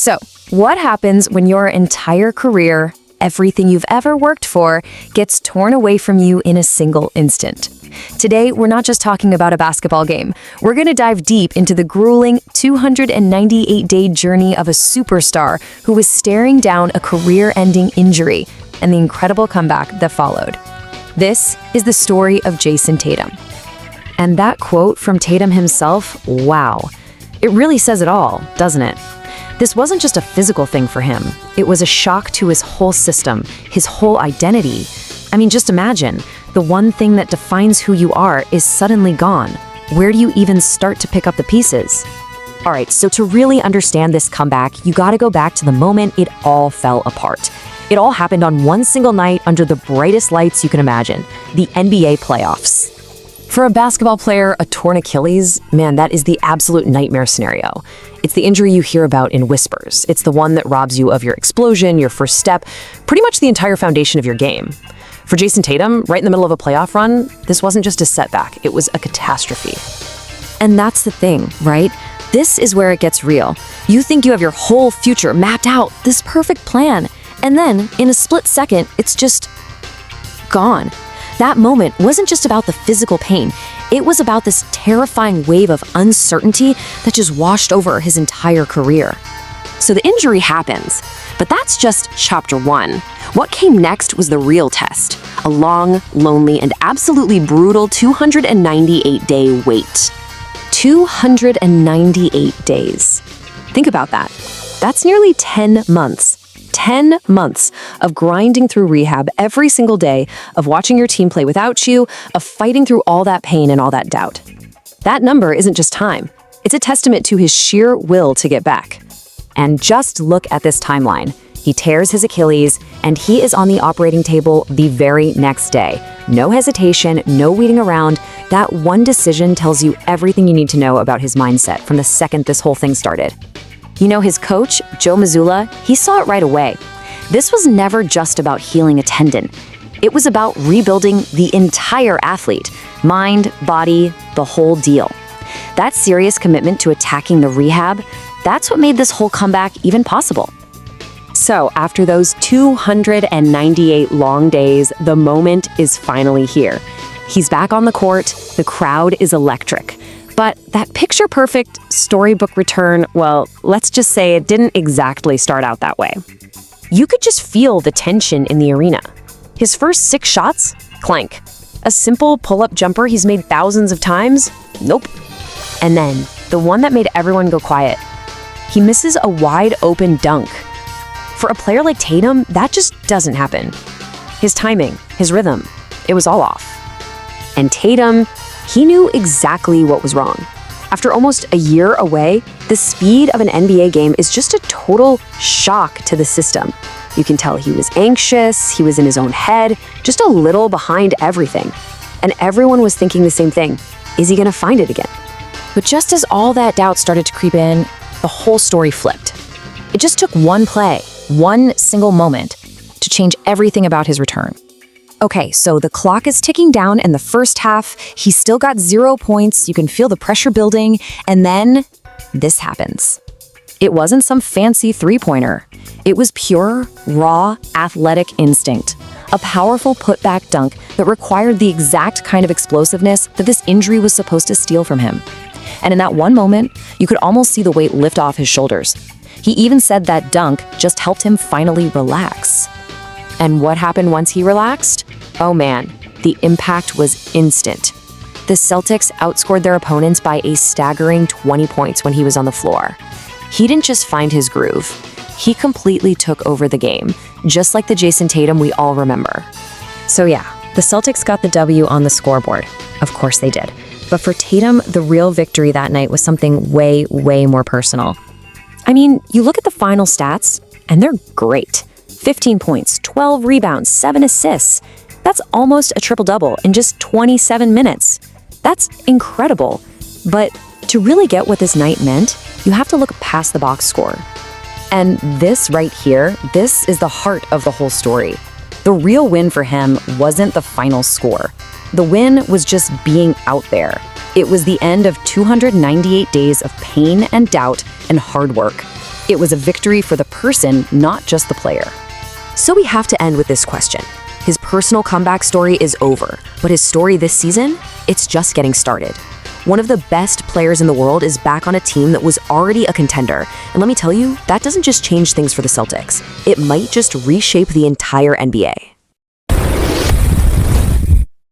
So, what happens when your entire career, everything you've ever worked for, gets torn away from you in a single instant? Today, we're not just talking about a basketball game. We're going to dive deep into the grueling 298-day journey of a superstar who was staring down a career-ending injury and the incredible comeback that followed. This is the story of Jayson Tatum. And that quote from Tatum himself, wow. It really says it all, doesn't it? This wasn't just a physical thing for him. It was a shock to his whole system, his whole identity. I mean, just imagine, the one thing that defines who you are is suddenly gone. Where do you even start to pick up the pieces? All right, so to really understand this comeback, you gotta go back to the moment it all fell apart. It all happened on one single night under the brightest lights you can imagine, the NBA playoffs. For a basketball player, a torn Achilles, man, that is the absolute nightmare scenario. It's the injury you hear about in whispers. It's the one that robs you of your explosion, your first step, pretty much the entire foundation of your game. For Jayson Tatum, right in the middle of a playoff run, this wasn't just a setback, it was a catastrophe. And that's the thing, right? This is where it gets real. You think you have your whole future mapped out, this perfect plan, and then, in a split second, it's just gone. That moment wasn't just about the physical pain. It was about this terrifying wave of uncertainty that just washed over his entire career. So the injury happens, but that's just chapter one. What came next was the real test, a long, lonely, and absolutely brutal 298-day wait. 298 days. Think about that. That's nearly 10 months. 10 months of grinding through rehab every single day, of watching your team play without you, of fighting through all that pain and all that doubt. That number isn't just time. It's a testament to his sheer will to get back. And just look at this timeline. He tears his Achilles, and he is on the operating table the very next day. No hesitation, no waiting around. That one decision tells you everything you need to know about his mindset from the second this whole thing started. You know, his coach, Joe Mazzulla, he saw it right away. This was never just about healing a tendon. It was about rebuilding the entire athlete, mind, body, the whole deal. That serious commitment to attacking the rehab, that's what made this whole comeback even possible. So after those 298 long days, the moment is finally here. He's back on the court, the crowd is electric. But that picture-perfect storybook return, well, let's just say it didn't exactly start out that way. You could just feel the tension in the arena. His first 6 shots? Clank. A simple pull-up jumper he's made thousands of times? Nope. And then, the one that made everyone go quiet. He misses a wide-open dunk. For a player like Tatum, that just doesn't happen. His timing, his rhythm, it was all off. And Tatum, he knew exactly what was wrong. After almost a year away, the speed of an NBA game is just a total shock to the system. You can tell he was anxious, he was in his own head, just a little behind everything. And everyone was thinking the same thing. Is he gonna find it again? But just as all that doubt started to creep in, the whole story flipped. It just took one play, one single moment, to change everything about his return. Okay, so the clock is ticking down in the first half. He's still got 0 points. You can feel the pressure building. And then this happens. It wasn't some fancy three-pointer. It was pure, raw, athletic instinct. A powerful putback dunk that required the exact kind of explosiveness that this injury was supposed to steal from him. And in that one moment, you could almost see the weight lift off his shoulders. He even said that dunk just helped him finally relax. And what happened once he relaxed? Oh man, the impact was instant. The Celtics outscored their opponents by a staggering 20 points when he was on the floor. He didn't just find his groove. He completely took over the game, just like the Jayson Tatum we all remember. So yeah, the Celtics got the W on the scoreboard. Of course they did. But for Tatum, the real victory that night was something way, way more personal. I mean, you look at the final stats, and they're great. 15 points, 12 rebounds, 7 assists. That's almost a triple-double in just 27 minutes. That's incredible. But to really get what this night meant, you have to look past the box score. And this right here, this is the heart of the whole story. The real win for him wasn't the final score. The win was just being out there. It was the end of 298 days of pain and doubt and hard work. It was a victory for the person, not just the player. So we have to end with this question. His personal comeback story is over, but his story this season, it's just getting started. One of the best players in the world is back on a team that was already a contender. And let me tell you, that doesn't just change things for the Celtics. It might just reshape the entire NBA.